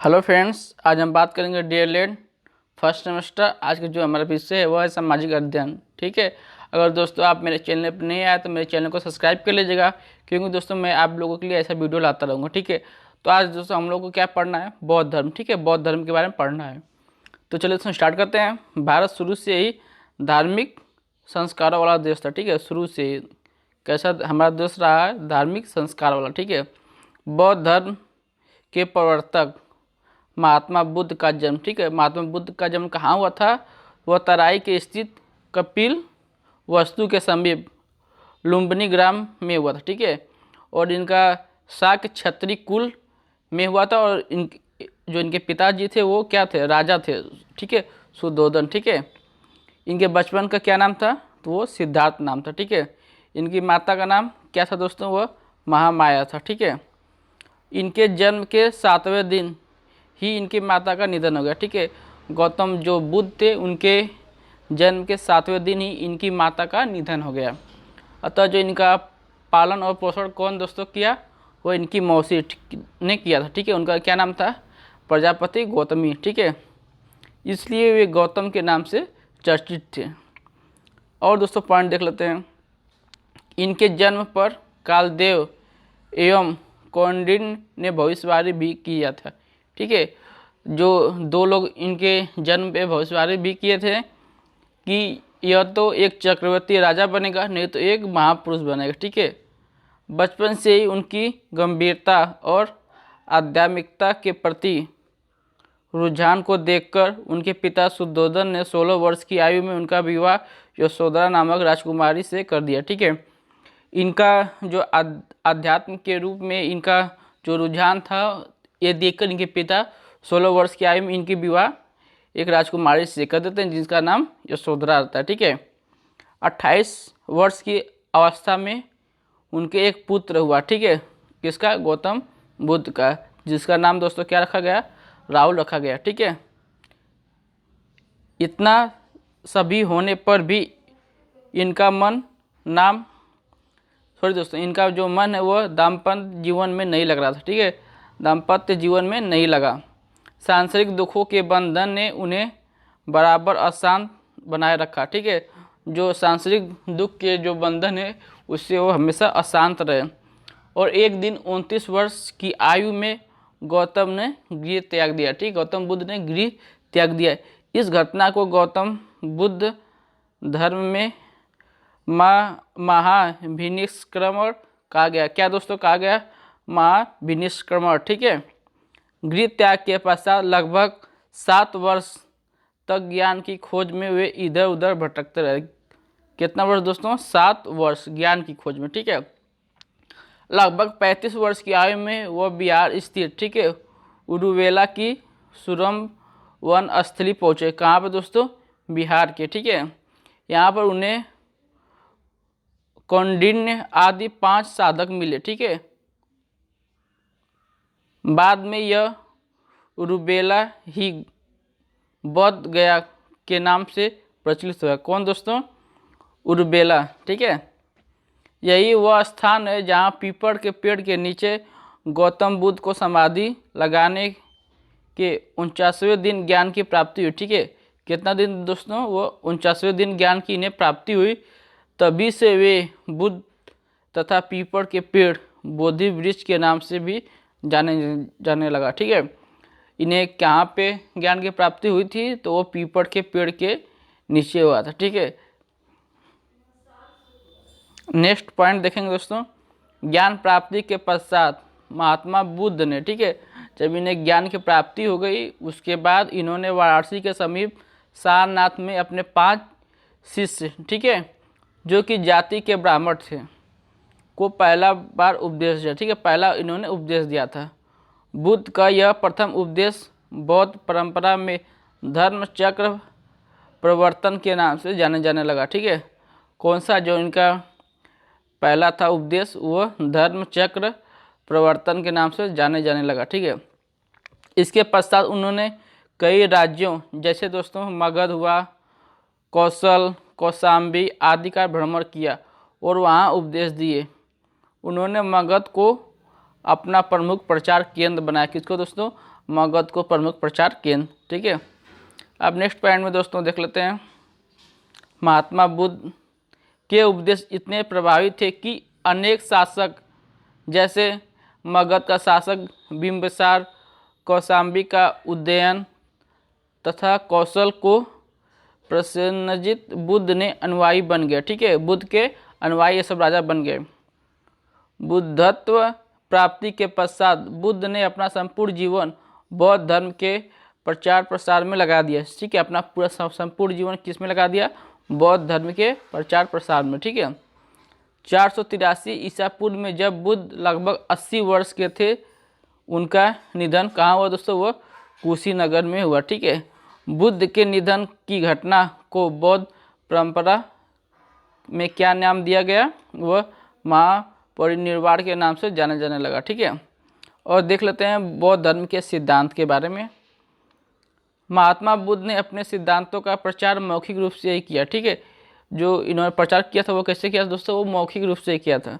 Hello friends, आज हम बात करेंगे डीएलएड फर्स्ट सेमेस्टर। आज का जो हमारा विषय है वह है सामाजिक अध्ययन। ठीक है। अगर दोस्तों आप मेरे चैनल पर नहीं आए तो मेरे चैनल को सब्सक्राइब कर लीजिएगा, क्योंकि दोस्तों मैं आप लोगों के लिए ऐसा वीडियो लाता रहूँगा। ठीक है। तो आज दोस्तों हम लोग को क्या पढ़ना है? बौद्ध धर्म। ठीक है, बौद्ध धर्म के बारे में पढ़ना है। तो चलिए दोस्तों स्टार्ट करते हैं। भारत शुरू से ही धार्मिक संस्कारों वाला देश था। ठीक है, शुरू से ही कैसा हमारा देश रहा है? धार्मिक संस्कार वाला। ठीक है। बौद्ध धर्म के प्रवर्तक महात्मा बुद्ध का जन्म। ठीक है, महात्मा बुद्ध का जन्म कहाँ हुआ था? वह तराई के स्थित कपिल वस्तु के समीप लुम्बिनी ग्राम में हुआ था। ठीक है। और इनका शाक्य क्षत्रिय कुल में हुआ था, और जो इनके पिताजी थे वो क्या थे? राजा थे। ठीक है, सुद्धोधन। ठीक है। इनके बचपन का क्या नाम था? तो वो सिद्धार्थ नाम था। ठीक है। इनकी माता का नाम क्या था दोस्तों? वह महामाया था। ठीक है। इनके जन्म के 7वें दिन ही इनकी माता का निधन हो गया। ठीक है। गौतम जो बुद्ध थे उनके जन्म के 7वें दिन ही इनकी माता का निधन हो गया। अतः जो इनका पालन और पोषण कौन दोस्तों किया? वो इनकी मौसी ने किया था। ठीक है। उनका क्या नाम था? प्रजापति गौतमी। ठीक है। इसलिए वे गौतम के नाम से चर्चित थे। और दोस्तों पॉइंट देख लेते हैं। इनके जन्म पर कालदेव एवं कौंडिन्य ने भविष्यवाणी भी किया था। ठीक है। जो दो लोग इनके जन्म पे भविष्यवाणी भी किए थे कि यह तो एक चक्रवर्ती राजा बनेगा, नहीं तो एक महापुरुष बनेगा। ठीक है। बचपन से ही उनकी गंभीरता और आध्यात्मिकता के प्रति रुझान को देखकर उनके पिता शुद्धोधन ने 16 वर्ष की आयु में उनका विवाह यशोधरा नामक राजकुमारी से कर दिया। ठीक है। इनका जो अध्यात्म के रूप में इनका जो रुझान था, ये देखकर इनके पिता 16 वर्ष की आयु में इनकी विवाह एक राजकुमारी से कर देते हैं, जिसका नाम यशोधरा रहता है। ठीक है। 28 वर्ष की अवस्था में उनके एक पुत्र हुआ। ठीक है। किसका? गौतम बुद्ध का, जिसका नाम दोस्तों क्या रखा गया? राहुल रखा गया। ठीक है। इतना सभी होने पर भी इनका इनका जो मन है वह दाम्पत्य जीवन में नहीं लग रहा था। ठीक है। दाम्पत्य जीवन में नहीं लगा। सांसारिक दुखों के बंधन ने उन्हें बराबर अशांत बनाए रखा। ठीक है। जो सांसारिक दुख के जो बंधन है उससे वो हमेशा अशांत रहे। और एक दिन 29 वर्ष की आयु में गौतम ने गृह त्याग दिया। ठीक, गौतम बुद्ध ने गृह त्याग दिया। इस घटना को गौतम बुद्ध धर्म में महाभिनिष्क्रमण कहा गया। क्या दोस्तों कहा गया? महाभिनिष्क्रमण। ठीक है। गृह त्याग के पश्चात लगभग 7 वर्ष तक ज्ञान की खोज में वे इधर उधर भटकते रहे। कितना वर्ष दोस्तों? 7 वर्ष ज्ञान की खोज में। ठीक है। लगभग 35 वर्ष की आयु में वह बिहार स्थित, ठीक है, उरुवेला की सुरम वन स्थली पहुँचे। कहाँ पर दोस्तों? बिहार के। ठीक है। यहाँ पर उन्हें कौंडिन्य आदि 5 साधक मिले। ठीक है। बाद में यह उरुबेला ही बौद्ध गया के नाम से प्रचलित हुआ। कौन दोस्तों? उरुबेला। ठीक है। यही वह स्थान है जहाँ पीपल के पेड़ के नीचे गौतम बुद्ध को समाधि लगाने के 49वें दिन ज्ञान की प्राप्ति हुई। ठीक है। कितना दिन दोस्तों? वो 49वें दिन ज्ञान की इन्हें प्राप्ति हुई। तभी से वे बुद्ध तथा पीपल के पेड़ बोधि वृक्ष के नाम से भी जाने लगा। ठीक है। इन्हें कहाँ पे ज्ञान की प्राप्ति हुई थी? तो वो पीपल के पेड़ के नीचे हुआ था। ठीक है। नेक्स्ट पॉइंट देखेंगे दोस्तों। ज्ञान प्राप्ति के पश्चात महात्मा बुद्ध ने, ठीक है, जब इन्हें ज्ञान की प्राप्ति हो गई उसके बाद इन्होंने वाराणसी के समीप सारनाथ में अपने 5 शिष्य, ठीक है, जो कि जाति के ब्राह्मण थे, को पहला बार उपदेश दिया। ठीक है। पहला इन्होंने उपदेश दिया था। बुद्ध का यह प्रथम उपदेश बौद्ध परंपरा में धर्म चक्र प्रवर्तन के नाम से जाने लगा। ठीक है। कौन सा जो इनका पहला था उपदेश? वह धर्म चक्र प्रवर्तन के नाम से जाने लगा। ठीक है। इसके पश्चात उन्होंने कई राज्यों जैसे दोस्तों मगध हुआ, कौशल, कौशाम्बी आदि का भ्रमण किया और वहाँ उपदेश दिए। उन्होंने मगध को अपना प्रमुख प्रचार केंद्र बनाया। किसको दोस्तों? मगध को प्रमुख प्रचार केंद्र। ठीक है, अब नेक्स्ट पॉइंट में दोस्तों देख लेते हैं। महात्मा बुद्ध के उपदेश इतने प्रभावी थे कि अनेक शासक जैसे मगध का शासक बिंबिसार, कौशाम्बी का उदयन तथा कौशल को प्रसेनजित बुद्ध ने अनुयायी बन गए। ठीक है, बुद्ध के अनुयायी ये सब राजा बन गए। बुद्धत्व प्राप्ति के पश्चात बुद्ध ने अपना संपूर्ण जीवन बौद्ध धर्म के प्रचार प्रसार में लगा दिया। ठीक है, अपना पूरा संपूर्ण जीवन किस में लगा दिया? बौद्ध धर्म के प्रचार प्रसार में। ठीक है, 483 ईसा पूर्व में जब बुद्ध लगभग 80 वर्ष के थे, उनका निधन कहाँ हुआ दोस्तों? वो कुशीनगर में हुआ। ठीक है, बुद्ध के निधन की घटना को बौद्ध परंपरा में क्या नाम दिया गया? वह महापरिनिर्वाण के नाम से जाने जाने लगा। ठीक है, और देख लेते हैं बौद्ध धर्म के सिद्धांत के बारे में। महात्मा बुद्ध ने अपने सिद्धांतों का प्रचार मौखिक रूप से ही किया। ठीक है, जो इन्होंने प्रचार किया था वो कैसे किया था दोस्तों? वो मौखिक रूप से किया था।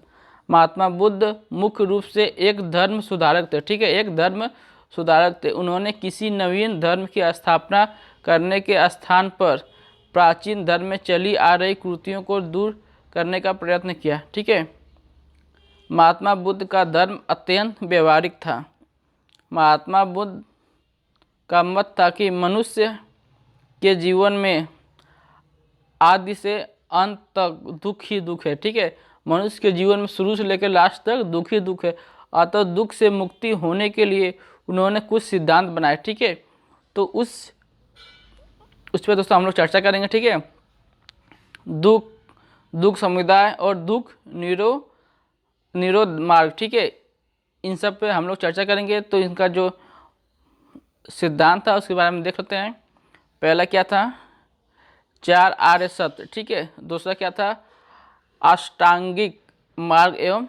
महात्मा बुद्ध मुख्य रूप से एक धर्म सुधारक थे। ठीक है, एक धर्म सुधारक थे। उन्होंने किसी नवीन धर्म की स्थापना करने के स्थान पर प्राचीन धर्म में चली आ रही कुरीतियों को दूर करने का प्रयत्न किया। ठीक है, महात्मा बुद्ध का धर्म अत्यंत व्यवहारिक था। महात्मा बुद्ध का मत था कि मनुष्य के जीवन में आदि से अंत तक दुख ही दुख है। ठीक है, मनुष्य के जीवन में शुरू से लेकर लास्ट तक दुख ही दुख है। अतः दुख से मुक्ति होने के लिए उन्होंने कुछ सिद्धांत बनाए। ठीक है, तो उस पर दोस्तों हम लोग चर्चा करेंगे। ठीक है, दुख समुदाय और दुख निरोध मार्ग। ठीक है, इन सब पे हम लोग चर्चा करेंगे। तो इनका जो सिद्धांत था उसके बारे में देख लेते हैं। पहला क्या था? 4 आर्य सत्य। ठीक है, दूसरा क्या था? अष्टांगिक मार्ग एवं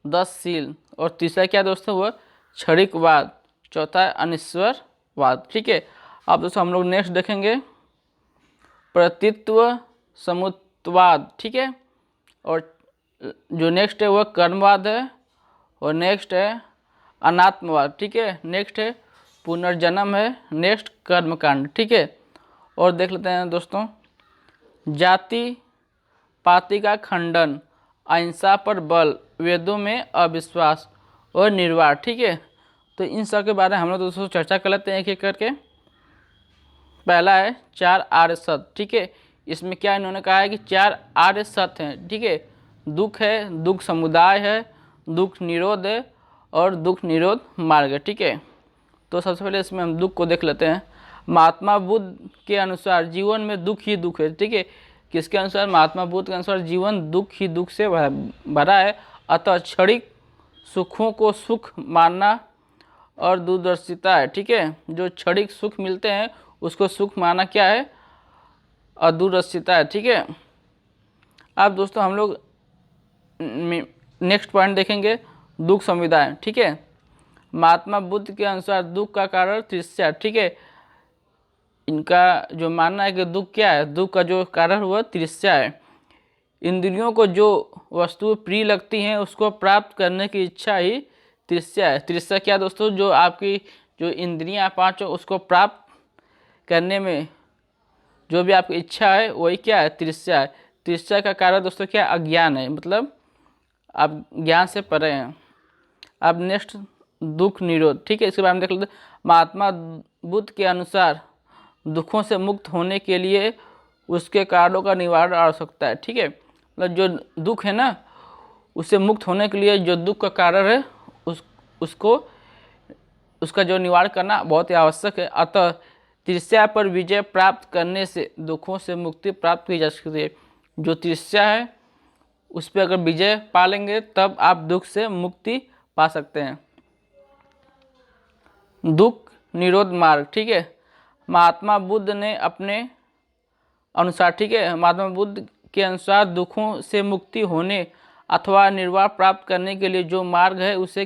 10 शील। और तीसरा क्या दोस्तों? वह क्षणिकवाद। चौथा है अनिश्वरवाद। ठीक है, अब दोस्तों हम लोग नेक्स्ट देखेंगे प्रतित्व समुत्वाद। ठीक है, और जो नेक्स्ट है वह कर्मवाद है, और नेक्स्ट है अनात्मवाद। ठीक है, नेक्स्ट है पुनर्जन्म है, नेक्स्ट कर्मकांड। ठीक है, और देख लेते हैं दोस्तों जाति पाति का खंडन, अहिंसा पर बल, वेदों में अविश्वास और निर्वाण। ठीक है, तो इन सब के बारे में हम लोग दोस्तों चर्चा कर लेते हैं एक एक करके। पहला है 4 आर्य सत्य। ठीक है, इसमें क्या इन्होंने कहा है कि 4 आर्य सत्य हैं। ठीक है, दुख है, दुख समुदाय है, दुख निरोध है और दुख निरोध मार्ग है। ठीक है, तो सबसे पहले इसमें हम दुख को देख लेते हैं। महात्मा बुद्ध के अनुसार जीवन में दुख ही दुख है। ठीक है, किसके अनुसार? महात्मा बुद्ध के अनुसार जीवन दुख ही दुख से भरा है। अतः क्षणिक सुखों को सुख मानना और दूरदर्शिता है। ठीक है, जो क्षणिक सुख मिलते हैं उसको सुख मानना क्या है? अदूरदर्शिता है। ठीक है, अब दोस्तों हम लोग नेक्स्ट पॉइंट देखेंगे दुख समुदाय। ठीक है, महात्मा बुद्ध के अनुसार दुख का कारण तृष्णा। ठीक है, इनका जो मानना है कि दुख क्या है? दुख का जो कारण वह तृष्णा है। इंद्रियों को जो वस्तु प्रिय लगती हैं उसको प्राप्त करने की इच्छा ही तृष्णा है। तृष्णा क्या दोस्तों? जो आपकी जो इंद्रियां पांचों उसको प्राप्त करने में जो भी आपकी इच्छा है वही क्या है? तृष्णा है। तृष्णा का कारण दोस्तों क्या? अज्ञान है, मतलब आप ज्ञान से परे हैं। अब नेक्स्ट दुख निरोध। ठीक है, इसके बारे में देख लेते हैं। महात्मा बुद्ध के अनुसार दुखों से मुक्त होने के लिए उसके कारणों का निवारण आवश्यकता है। ठीक है, मतलब जो दुख है ना उससे मुक्त होने के लिए जो दुख का कारण है उसका जो निवारण करना बहुत ही आवश्यक है। अतः तृष्णा पर विजय प्राप्त करने से दुखों से मुक्ति प्राप्त की जा सकती है। जो तृष्णा है उस पर अगर विजय पा लेंगे तब आप दुख से मुक्ति पा सकते हैं। दुख निरोध मार्ग। ठीक है, महात्मा बुद्ध ने अपने अनुसार, ठीक है, महात्मा बुद्ध के अनुसार दुखों से मुक्ति होने अथवा निर्वाण प्राप्त करने के लिए जो मार्ग है उसे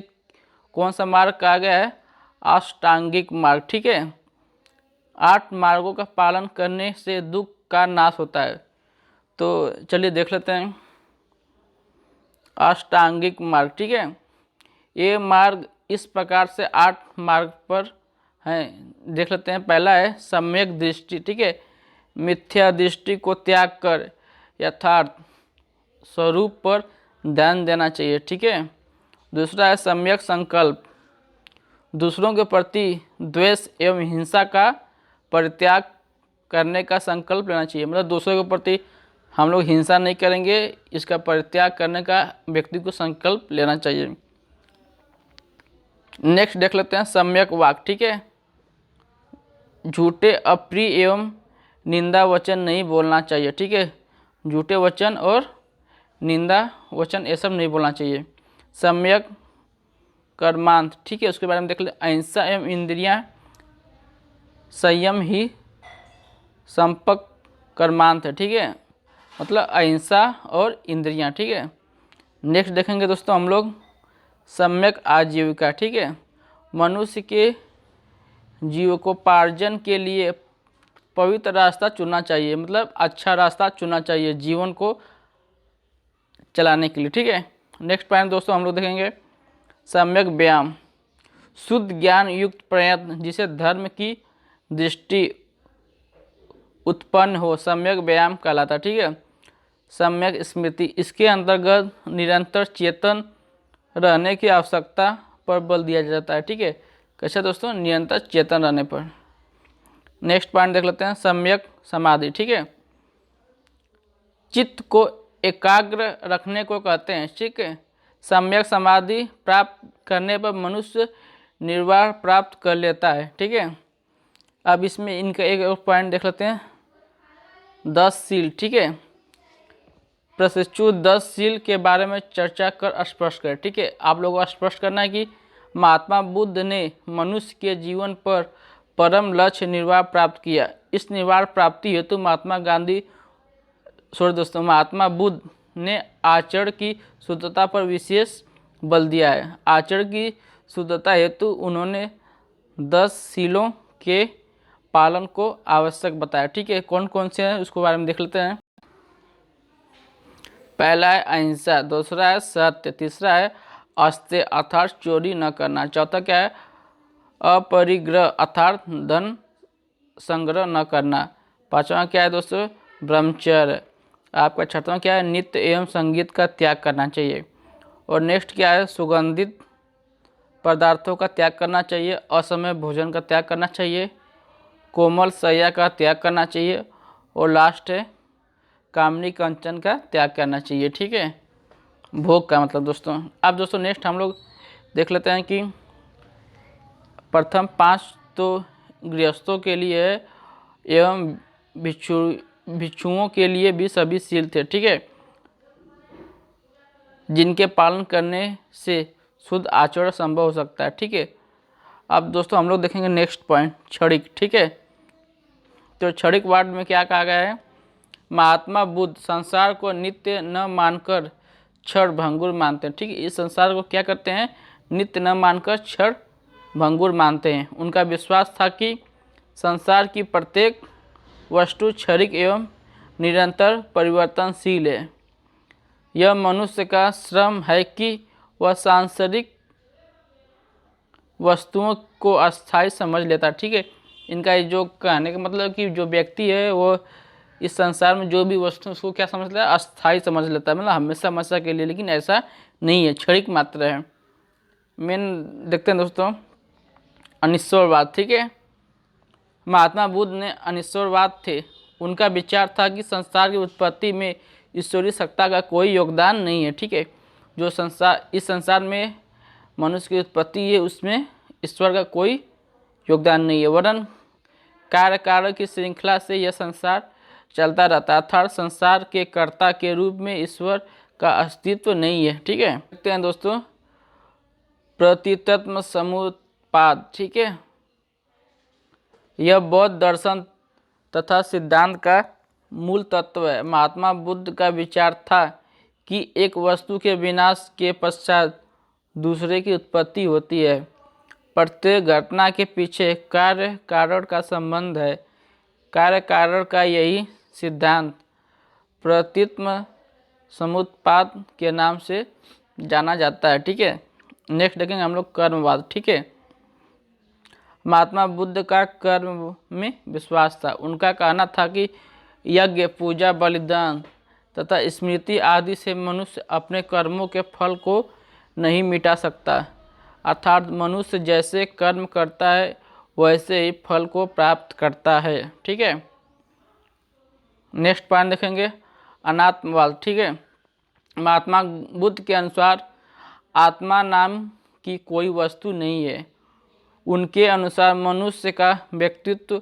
कौन सा मार्ग कहा गया है? अष्टांगिक मार्ग। ठीक है, 8 मार्गों का पालन करने से दुख का नाश होता है। तो चलिए देख लेते हैं अष्टांगिक मार्ग। ठीक है, ये मार्ग इस प्रकार से 8 मार्ग पर हैं, देख लेते हैं। पहला है सम्यक दृष्टि, ठीक है, मिथ्या दृष्टि को त्याग कर यथार्थ स्वरूप पर ध्यान देना चाहिए, ठीक है। दूसरा है सम्यक संकल्प, दूसरों के प्रति द्वेष एवं हिंसा का परित्याग करने का संकल्प लेना चाहिए, मतलब दूसरों के प्रति हम लोग हिंसा नहीं करेंगे, इसका परित्याग करने का व्यक्ति को संकल्प लेना चाहिए। नेक्स्ट देख लेते हैं सम्यक वाक, ठीक है, झूठे अप्रिय एवं निंदा वचन नहीं बोलना चाहिए, ठीक है, झूठे वचन और निंदा वचन ये सब नहीं बोलना चाहिए। सम्यक कर्मांत, ठीक है, उसके बारे में देख ले। अहिंसा एवं इंद्रियां संयम ही संपक कर्मांत है, ठीक है, मतलब अहिंसा और इंद्रियां, ठीक है। नेक्स्ट देखेंगे दोस्तों हम लोग सम्यक आजीविका, ठीक है, मनुष्य के जीविकोपार्जन के लिए पवित्र रास्ता चुनना चाहिए, मतलब अच्छा रास्ता चुनना चाहिए जीवन को चलाने के लिए, ठीक है। नेक्स्ट पॉइंट दोस्तों हम लोग देखेंगे सम्यक व्यायाम, शुद्ध ज्ञान युक्त प्रयत्न जिसे धर्म की दृष्टि उत्पन्न हो, सम्यक व्यायाम कहलाता है, ठीक है। सम्यक स्मृति, इसके अंतर्गत निरंतर चेतन रहने की आवश्यकता पर बल दिया जाता है, ठीक है। कैसे दोस्तों, निरंतर चेतन रहने पर। नेक्स्ट पॉइंट देख लेते हैं सम्यक समाधि, ठीक है, चित्त को एकाग्र रखने को कहते हैं, ठीक है। सम्यक समाधि प्राप्त करने पर मनुष्य निर्वाण प्राप्त कर लेता है, ठीक है। अब इसमें इनका एक और पॉइंट देख लेते हैं 10 सील, ठीक है, प्रशिक्षु 10 सील के बारे में चर्चा कर स्पष्ट करें, ठीक है। आप लोगों को स्पष्ट करना है कि महात्मा बुद्ध ने मनुष्य के जीवन पर परम लक्ष्य निर्वाण प्राप्त किया। इस निर्वाण प्राप्ति हेतु महात्मा बुद्ध ने आचरण की शुद्धता पर विशेष बल दिया है। आचरण की शुद्धता हेतु उन्होंने 10 सीलों के पालन को आवश्यक बताया, ठीक है। कौन कौन से हैं उसके बारे में देख लेते हैं। पहला है अहिंसा, दूसरा है सत्य, तीसरा है अस्त्य अर्थात चोरी न करना, चौथा क्या है अपरिग्रह अर्थात धन संग्रह न करना, पांचवा क्या है दोस्तों ब्रह्मचर्य, आपका छठवां क्या है नृत्य एवं संगीत का त्याग करना चाहिए। और नेक्स्ट क्या है सुगंधित पदार्थों का त्याग करना चाहिए, असमय भोजन का त्याग करना चाहिए, कोमल शैया का त्याग करना चाहिए, और लास्ट है कामनी कंचन का त्याग करना चाहिए, ठीक है, भोग का मतलब दोस्तों। अब दोस्तों नेक्स्ट हम लोग देख लेते हैं कि प्रथम 5 तो गृहस्थों के लिए है एवं भिक्षुओं के लिए भी सभी सील थे, ठीक है, जिनके पालन करने से शुद्ध आचरण संभव हो सकता है, ठीक है। अब दोस्तों हम लोग देखेंगे नेक्स्ट पॉइंट क्षणिक, ठीक है। तो क्षणिक वाद में क्या कहा गया है महात्मा बुद्ध संसार को नित्य न मानकर क्षण भंगुर मानते हैं, ठीक है। इस संसार को क्या करते हैं नित्य न मानकर क्षण भंगुर मानते हैं। उनका विश्वास था कि संसार की प्रत्येक वस्तु क्षणिक एवं निरंतर परिवर्तनशील है। यह मनुष्य का श्रम है कि वह सांसारिक वस्तुओं को अस्थायी समझ लेता है, ठीक है। इनका ये जो कहने का मतलब कि जो व्यक्ति है वो इस संसार में जो भी वस्तु उसको क्या समझ लेता है अस्थायी समझ लेता है, मतलब हमेशा हमेशा के लिए, लेकिन ऐसा नहीं है, क्षणिक मात्र है। मेन देखते हैं दोस्तों अनिश्वरवाद, ठीक है। महात्मा बुद्ध ने अनिश्वरवाद थे। उनका विचार था कि संसार की उत्पत्ति में ईश्वरीय सत्ता का कोई योगदान नहीं है, ठीक है। जो संसार इस संसार में मनुष्य की उत्पत्ति है उसमें ईश्वर का कोई योगदान नहीं है, वरन कार्य कारक की श्रृंखला से यह संसार चलता रहता है, अर्थात संसार के कर्ता के रूप में ईश्वर का अस्तित्व नहीं है, ठीक है। देखते हैं दोस्तों प्रतितत्व समुत्पाद, ठीक है, यह बौद्ध दर्शन तथा सिद्धांत का मूल तत्व है। महात्मा बुद्ध का विचार था कि एक वस्तु के विनाश के पश्चात दूसरे की उत्पत्ति होती है। प्रत्येक घटना के पीछे कार्य कारण का संबंध है। कार्य कारण का यही सिद्धांत प्रतितत्व समुत्पाद के नाम से जाना जाता है, ठीक है। नेक्स्ट देखेंगे हम लोग कर्मवाद। ठीक है, महात्मा बुद्ध का कर्म में विश्वास था। उनका कहना था कि यज्ञ, पूजा, बलिदान तथा स्मृति आदि से मनुष्य अपने कर्मों के फल को नहीं मिटा सकता, अर्थात मनुष्य जैसे कर्म करता है वैसे ही फल को प्राप्त करता है। ठीक है, नेक्स्ट पॉइंट देखेंगे अनात्मवाद। ठीक है, महात्मा बुद्ध के अनुसार आत्मा नाम की कोई वस्तु नहीं है। उनके अनुसार मनुष्य का व्यक्तित्व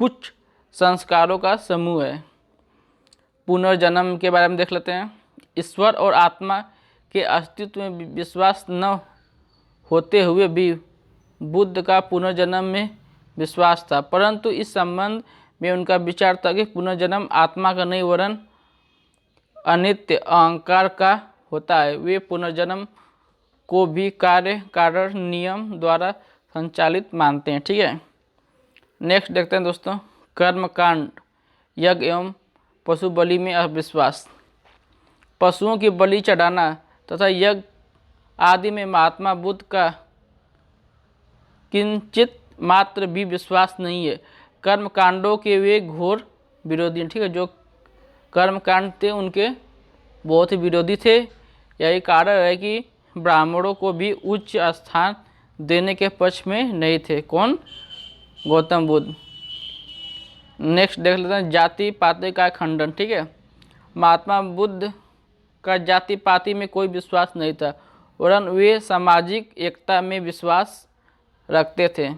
कुछ संस्कारों का समूह है। पुनर्जन्म के बारे में देख लेते हैं। ईश्वर और आत्मा के अस्तित्व में विश्वास न होते हुए भी बुद्ध का पुनर्जन्म में विश्वास था, परंतु इस संबंध में उनका विचार था कि पुनर्जन्म आत्मा का नहीं वरन अनित्य अहंकार का होता है। वे पुनर्जन्म को भी कार्य कारण नियम द्वारा संचालित मानते हैं। ठीक है, नेक्स्ट देखते हैं दोस्तों कर्मकांड, यज्ञ एवं पशु बलि में अविश्वास। पशुओं की बलि चढ़ाना तथा यज्ञ आदि में महात्मा बुद्ध का किंचित मात्र भी विश्वास नहीं है। कर्मकांडों के वे घोर विरोधी हैं। ठीक है, जो कर्मकांड थे उनके बहुत ही विरोधी थे। यही कारण है कि ब्राह्मणों को भी उच्च स्थान देने के पक्ष में नहीं थे। कौन? गौतम बुद्ध। नेक्स्ट देख लेते हैं जाति पाति का खंडन। ठीक है, महात्मा बुद्ध का जाति पाति में कोई विश्वास नहीं था, वरन वे सामाजिक एकता में विश्वास रखते थे।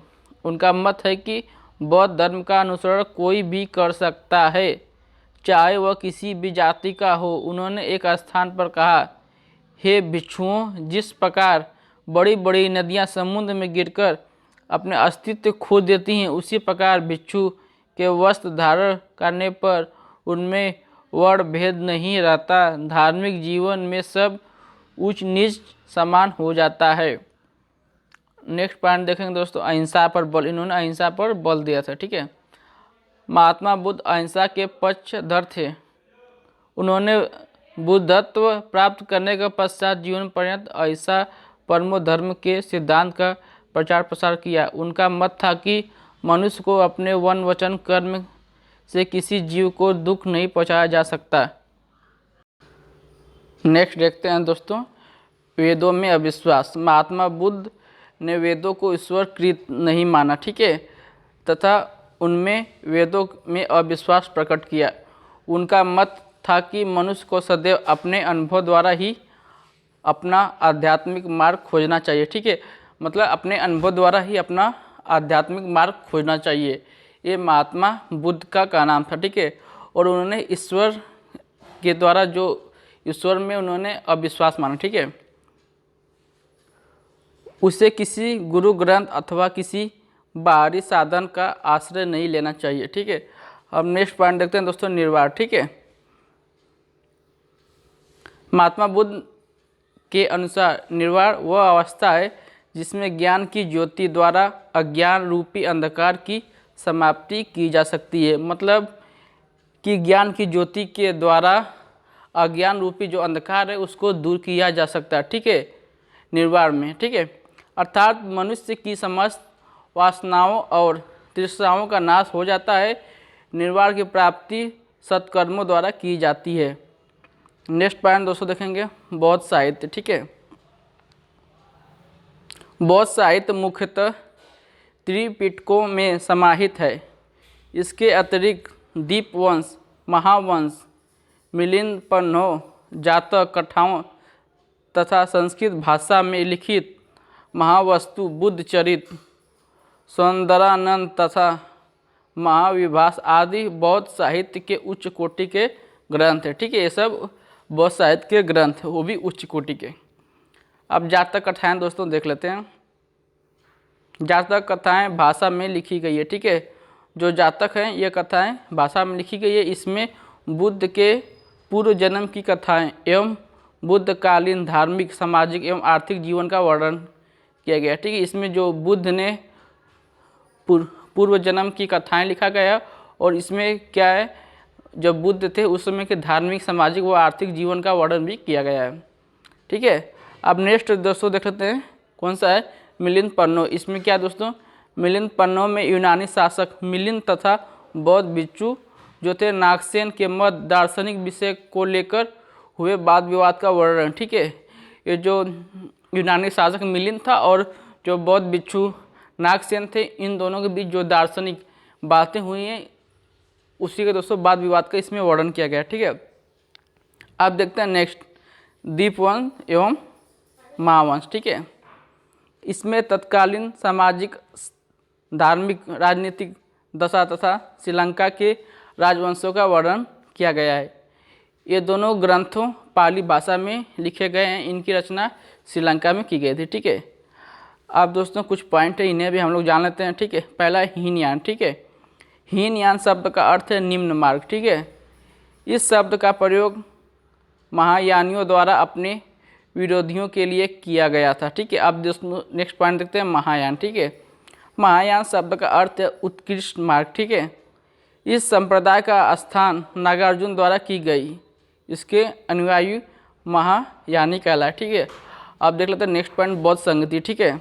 उनका मत है कि बौद्ध धर्म का अनुसरण कोई भी कर सकता है, चाहे वह किसी भी जाति का हो। उन्होंने एक स्थान पर कहा, हे भिक्षुओं, जिस प्रकार बड़ी बड़ी नदियां समुद्र में गिरकर अपने अस्तित्व खो देती हैं, उसी प्रकार भिक्षु के वस्त्र धारण करने पर उनमें वर्ण भेद नहीं रहता। धार्मिक जीवन में सब उच्च नीच समान हो जाता है। नेक्स्ट पॉइंट देखेंगे दोस्तों अहिंसा पर बल। इन्होंने अहिंसा पर बल दिया था। ठीक है, महात्मा बुद्ध अहिंसा के पक्षधर थे। उन्होंने बुद्धत्व प्राप्त करने के पश्चात जीवन पर्यंत अहिंसा परमो धर्म के सिद्धांत का प्रचार प्रसार किया। उनका मत था कि मनुष्य को अपने वन वचन कर्म से किसी जीव को दुख नहीं पहुंचाया जा सकता। नेक्स्ट देखते हैं दोस्तों वेदों में अविश्वास। महात्मा बुद्ध ने वेदों को ईश्वरकृत नहीं माना। ठीक है, तथा उनमें वेदों में अविश्वास प्रकट किया। उनका मत था कि मनुष्य को सदैव अपने अनुभव द्वारा ही अपना आध्यात्मिक मार्ग खोजना चाहिए। ठीक है, मतलब अपने अनुभव द्वारा ही अपना आध्यात्मिक मार्ग खोजना चाहिए। ये महात्मा बुद्ध का नाम था। ठीक है, और उन्होंने ईश्वर के द्वारा जो ईश्वर में उन्होंने अविश्वास माना। ठीक है, उसे किसी गुरु ग्रंथ अथवा किसी बाहरी साधन का आश्रय नहीं लेना चाहिए। ठीक है, अब नेक्स्ट पॉइंट देखते हैं दोस्तों निर्वाण। ठीक है, महात्मा बुद्ध के अनुसार निर्वाण वह अवस्था है जिसमें ज्ञान की ज्योति द्वारा अज्ञान रूपी अंधकार की समाप्ति की जा सकती है। मतलब कि ज्ञान की ज्योति के द्वारा अज्ञान रूपी जो अंधकार है उसको दूर किया जा सकता है। ठीक है, निर्वाण में। ठीक है, अर्थात मनुष्य की समस्त वासनाओं और तृष्णाओं का नाश हो जाता है। निर्वाण की प्राप्ति सत्कर्मों द्वारा की जाती है। नेक्स्ट पॉइंट दोस्तों देखेंगे बौद्ध साहित्य। ठीक है, बौद्ध साहित्य मुख्यतः त्रिपिटकों में समाहित है। इसके अतिरिक्त दीपवंश, महावंश, मिलिंद पन्नों, जातक कथाओं तथा संस्कृत भाषा में लिखित महावस्तु, बुद्ध चरित्र, सौंदरानंद तथा महाविभास आदि बौद्ध साहित्य के उच्च कोटि के ग्रंथ है। ठीक है, ये सब बौद्ध साहित्य के ग्रंथ है, वो भी उच्च कोटि के। अब जातक कथाएं दोस्तों देख लेते हैं। जातक कथाएं भाषा में लिखी गई है। ठीक है, जो जातक हैं ये कथाएं भाषा में लिखी गई है। इसमें बुद्ध के पूर्व जन्म की कथाएं एवं बुद्धकालीन धार्मिक, सामाजिक एवं आर्थिक जीवन का वर्णन किया गया। ठीक है, इसमें जो बुद्ध ने पूर्व जन्म की कथाएं लिखा गया और इसमें क्या है, जब बुद्ध थे उस समय के धार्मिक, सामाजिक व आर्थिक जीवन का वर्णन भी किया गया है। ठीक है, अब नेक्स्ट दोस्तों देख लेते हैं कौन सा है, मिलिंद पन्नो। इसमें क्या दोस्तों, मिलिंद पन्नो में यूनानी शासक मिलिंद तथा बौद्ध भिक्षु जो थे नागसेन के मध्य दार्शनिक विषय को लेकर हुए वाद विवाद का वर्णन। ठीक है, ये जो यूनानी शासक मिलिंद था और जो बौद्ध भिक्षु नागसेन थे, इन दोनों के बीच जो दार्शनिक बातें हुई हैं उसी के दोस्तों वाद विवाद का इसमें वर्णन किया गया। ठीक है, आप देखते हैं नेक्स्ट, दीपवंश एवं महावंश। ठीक है, इसमें तत्कालीन सामाजिक, धार्मिक, राजनीतिक दशा तथा श्रीलंका के राजवंशों का वर्णन किया गया है। ये दोनों ग्रंथों पाली भाषा में लिखे गए हैं। इनकी रचना श्रीलंका में की गई थी। ठीक है, आप दोस्तों कुछ पॉइंट है, इन्हें भी हम लोग जान लेते हैं। ठीक है, पहला हीनयान। ठीक है, हीनयान शब्द का अर्थ है निम्न मार्ग। ठीक है, इस शब्द का प्रयोग महायानियों द्वारा अपने विरोधियों के लिए किया गया था। ठीक है, अब दोस्तों नेक्स्ट पॉइंट देखते हैं, महायान। ठीक है, महायान शब्द का अर्थ है उत्कृष्ट मार्ग। ठीक है, इस संप्रदाय का स्थान नागार्जुन द्वारा की गई, इसके अनुयायी महायानी कहलाए। ठीक है, अब देख लेते हैं नेक्स्ट पॉइंट, बौद्ध संगति। ठीक है,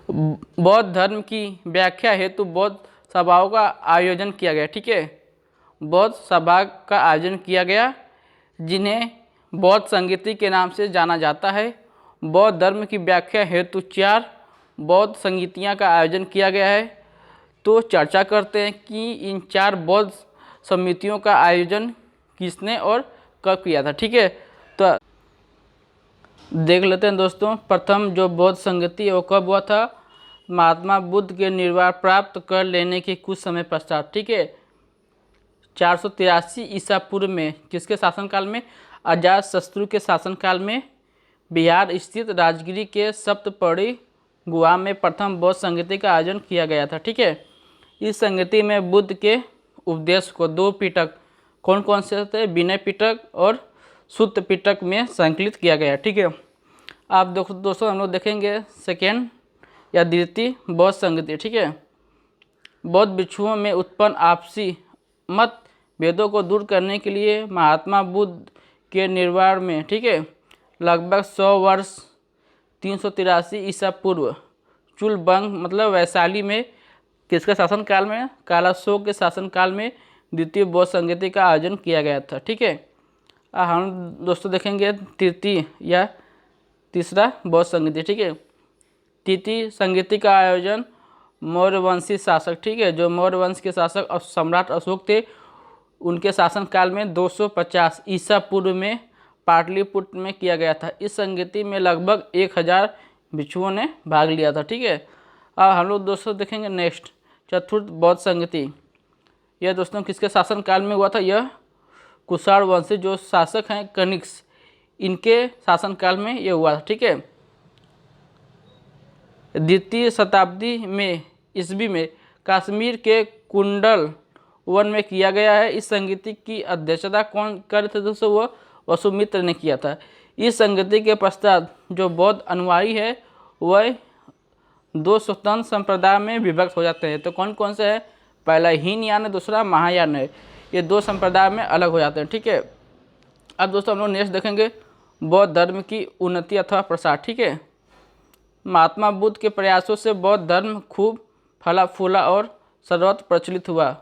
बौद्ध धर्म की व्याख्या हेतु बौद्ध सभाओं का आयोजन किया गया। ठीक है, बौद्ध सभा का आयोजन किया गया जिन्हें बौद्ध संगीति के नाम से जाना जाता है। बौद्ध धर्म की व्याख्या हेतु 4 बौद्ध संगीतियाँ का आयोजन किया गया है। तो चर्चा करते हैं कि इन 4 बौद्ध समितियों का आयोजन किसने और कब किया था। ठीक है, तो देख लेते हैं दोस्तों, प्रथम जो बौद्ध संगति है वो कब हुआ था, महात्मा बुद्ध के निर्वाण प्राप्त कर लेने के कुछ समय पश्चात। ठीक है, 483 ईसा पूर्व में, किसके शासनकाल में, अजातशत्रु के शासनकाल में बिहार स्थित राजगिरी के सप्तपदी गुहा में प्रथम बौद्ध संगति का आयोजन किया गया था। ठीक है, इस संगति में बुद्ध के उपदेश को 2 पिटक, कौन कौन से थे, विनय पिटक और सुत्त पिटक में संकलित किया गया। ठीक है, आप दोस्तों हम लोग देखेंगे सेकेंड या द्वितीय बौद्ध संगति। ठीक है, बौद्ध भिक्षुओं में उत्पन्न आपसी मत भेदों को दूर करने के लिए महात्मा बुद्ध के निर्वाण में, ठीक है, लगभग 100 वर्ष 383 ईसा पूर्व चुलबंग मतलब वैशाली में किसके शासनकाल में, कालाशोक के शासनकाल में द्वितीय बौद्ध संगति का आयोजन किया गया था। ठीक है, हम दोस्तों देखेंगे तृतीय या तीसरा बौद्ध संगति। ठीक है, तृतीय संगति का आयोजन मौर्यवंशी शासक, ठीक है, जो मौर्य वंश के शासक और सम्राट अशोक थे, उनके शासनकाल में 250 ईसा पूर्व में पाटलिपुत्र में किया गया था। इस संगति में लगभग 1000 भिक्षुओं ने भाग लिया था। ठीक है, अब हम लोग दोस्तों देखेंगे नेक्स्ट चतुर्थ बौद्ध संगति। यह दोस्तों किसके शासनकाल में हुआ था, यह कुषाण वंशी जो शासक हैं कनिष्क, इनके शासनकाल में यह हुआ था। ठीक है, द्वितीय शताब्दी में ईस्वी में कश्मीर के कुंडल वन में किया गया है। इस संगति की अध्यक्षता कौन कर रहे थे दोस्तों, वो वसुमित्र ने किया था। इस संगति के पश्चात जो बौद्ध अनुयायी है वह 2 स्वतंत्र संप्रदाय में विभक्त हो जाते हैं। तो कौन कौन से है, पहला हीनयान है, दूसरा महायान है। ये 2 संप्रदाय में अलग हो जाते हैं। ठीक है, अब दोस्तों हम लोग नेक्स्ट देखेंगे बौद्ध धर्म की उन्नति अथवा प्रसार। ठीक है, महात्मा बुद्ध के प्रयासों से बौद्ध धर्म खूब फला फूला और सर्वत्र प्रचलित हुआ।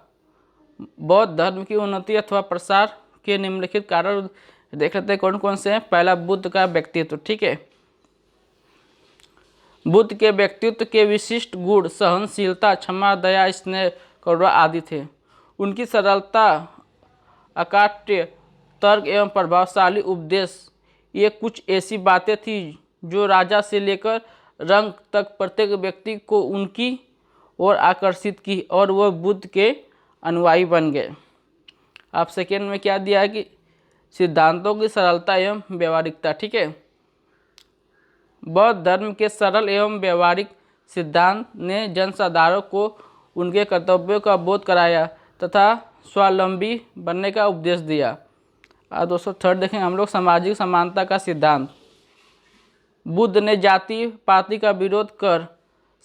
बौद्ध धर्म की उन्नति अथवा प्रसार के निम्नलिखित कारण देख लेते हैं कौन कौन से हैं। पहला, बुद्ध का व्यक्तित्व। ठीक है, बुद्ध के व्यक्तित्व के विशिष्ट गुण सहनशीलता, क्षमा, दया, स्नेह, करुणा आदि थे। उनकी सरलता, अकाट्य तर्क एवं प्रभावशाली उपदेश, ये कुछ ऐसी बातें थी जो राजा से लेकर रंग तक प्रत्येक व्यक्ति को उनकी ओर आकर्षित की और वह बुद्ध के अनुयायी बन गए। आप सेकेंड में क्या दिया है कि सिद्धांतों की सरलता एवं व्यवहारिकता। ठीक है, बौद्ध धर्म के सरल एवं व्यवहारिक सिद्धांत ने जनसाधारण को उनके कर्तव्यों का बोध कराया तथा स्वावलंबी बनने का उपदेश दिया। दोस्तों थर्ड देखेंगे हम लोग सामाजिक समानता का सिद्धांत। बुद्ध ने जाति पाति का विरोध कर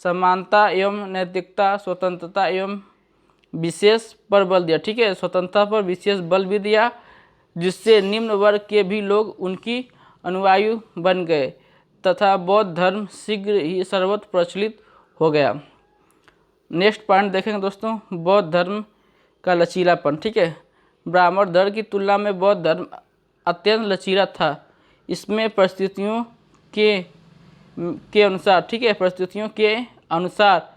समानता एवं नैतिकता, स्वतंत्रता एवं विशेष पर बल दिया। ठीक है, स्वतंत्रता पर विशेष बल भी दिया, जिससे निम्न वर्ग के भी लोग उनकी अनुयायी बन गए तथा बौद्ध धर्म शीघ्र ही सर्वत्र प्रचलित हो गया। नेक्स्ट पॉइंट देखेंगे दोस्तों, बौद्ध धर्म का लचीलापन। ठीक है, ब्राह्मण धर्म की तुलना में बौद्ध धर्म अत्यंत लचीला था। इसमें परिस्थितियों के अनुसार, ठीक है, परिस्थितियों के अनुसार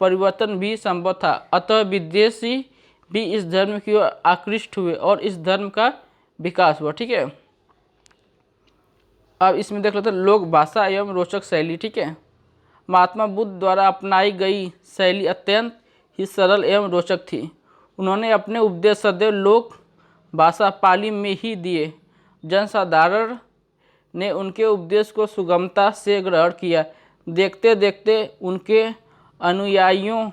परिवर्तन भी संभव था। अतः विदेशी भी इस धर्म की ओर आकृष्ट हुए और इस धर्म का विकास हुआ। ठीक है, अब इसमें देख लेते हैं लोक भाषा एवं रोचक शैली। ठीक है, महात्मा बुद्ध द्वारा अपनाई गई शैली अत्यंत ही सरल एवं रोचक थी। उन्होंने अपने उपदेश सदैव लोक भाषा पाली में ही दिए। जनसाधारण ने उनके उपदेश को सुगमता से ग्रहण किया। देखते देखते उनके अनुयायियों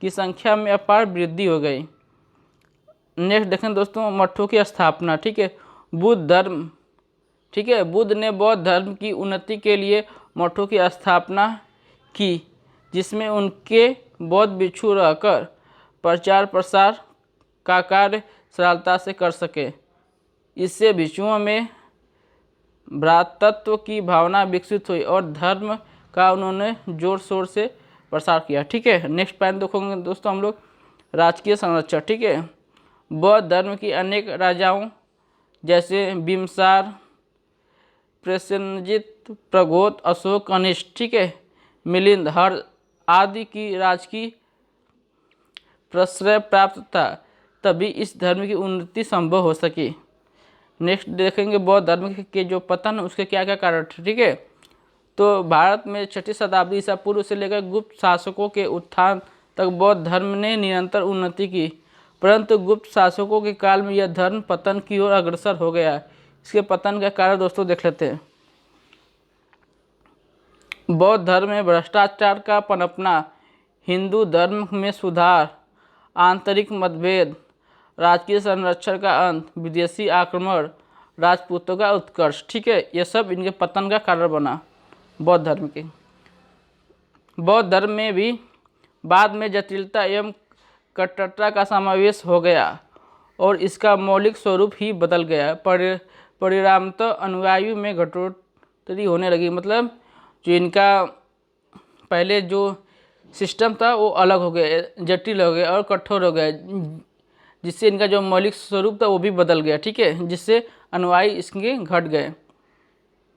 की संख्या में अपार वृद्धि हो गई। नेक्स्ट देखें दोस्तों, मठों की स्थापना। ठीक है, बुद्ध धर्म, ठीक है, बुद्ध ने बौद्ध धर्म की उन्नति के लिए मठों की स्थापना की, जिसमें उनके बौद्ध भिक्षु रहकर प्रचार प्रसार का कार्य सरलता से कर सके। इससे भिक्षुओं में भ्रातृत्व की भावना विकसित हुई और धर्म का उन्होंने जोर शोर से प्रसार किया। ठीक है, नेक्स्ट पॉइंट देखोगे दोस्तों हम लोग, राजकीय संरक्षण। ठीक है, बौद्ध धर्म की अनेक राजाओं जैसे बिम्बसार, प्रसेनजित, प्रगोत, अशोक कनिष्ठ, ठीक है, मिलिंद, हर्ष आदि की राजकीय प्रश्रय प्राप्त था, तभी इस धर्म की उन्नति संभव हो सकी। नेक्स्ट देखेंगे बौद्ध धर्म के जो पतन, उसके क्या क्या कारण थे। ठीक है, तो भारत में 6वीं शताब्दी ईसा पूर्व से लेकर गुप्त शासकों के उत्थान तक बौद्ध धर्म ने निरंतर उन्नति की, परंतु गुप्त शासकों के काल में यह धर्म पतन की ओर अग्रसर हो गया। इसके पतन का कारण दोस्तों देख लेते हैं। बौद्ध धर्म में भ्रष्टाचार का पनपना, हिंदू धर्म में सुधार, आंतरिक मतभेद, राजकीय संरक्षण का अंत, विदेशी आक्रमण, राजपूतों का उत्कर्ष, ठीक है, यह सब इनके पतन का कारण बना बौद्ध धर्म के। बौद्ध धर्म में भी बाद में जटिलता एवं कट्टरता का समावेश हो गया और इसका मौलिक स्वरूप ही बदल गया। परिणामतः अनुयायियों में घटोत्कच होने लगी। मतलब जो इनका पहले जो सिस्टम था वो अलग हो गया, जटिल हो गया और कठोर हो गया, जिससे इनका जो मौलिक स्वरूप था वो भी बदल गया। ठीक है, जिससे अनुयायी इसके घट गए।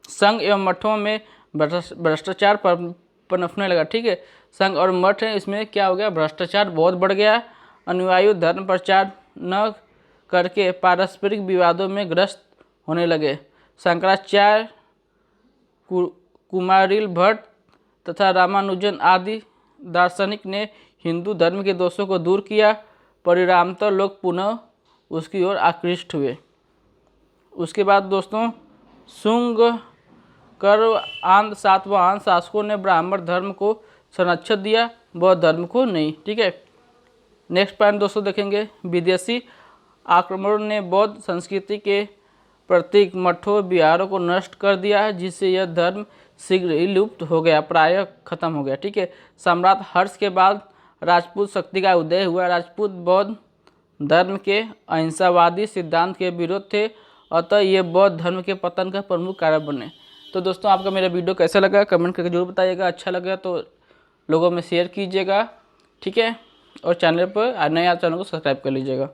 संघ एवं मठों में भ्रष्टाचार पनपने लगा। ठीक है, संघ और मठ है, इसमें क्या हो गया, भ्रष्टाचार बहुत बढ़ गया। अनुयायी धर्म प्रचार न करके पारस्परिक विवादों में ग्रस्त होने लगे। शंकराचार्य, कुमारिल भट्ट तथा रामानुजन आदि दार्शनिक ने हिंदू धर्म के दोषों को दूर किया। परिणामतः लोग पुनः उसकी ओर आकृष्ट हुए। उसके बाद दोस्तों शुंग, कौरव, आंध्र, सातवाहन शासकों ने ब्राह्मण धर्म को संरक्षण दिया, बौद्ध धर्म को नहीं। ठीक है, नेक्स्ट पॉइंट दोस्तों देखेंगे, विदेशी आक्रमणों ने बौद्ध संस्कृति के प्रतीक मठों विहारों को नष्ट कर दिया, जिससे यह धर्म शीघ्र ही लुप्त हो गया, प्रायः खत्म हो गया। ठीक है, सम्राट हर्ष के बाद राजपूत शक्ति का उदय हुआ। राजपूत बौद्ध धर्म के अहिंसावादी सिद्धांत के विरोध थे, अतः ये बौद्ध धर्म के पतन का प्रमुख कारण बने। तो दोस्तों आपका मेरा वीडियो कैसा लगा कमेंट करके जरूर बताइएगा। अच्छा लगा तो लोगों में शेयर कीजिएगा। ठीक है, और चैनल पर नया चैनल को सब्सक्राइब कर लीजिएगा।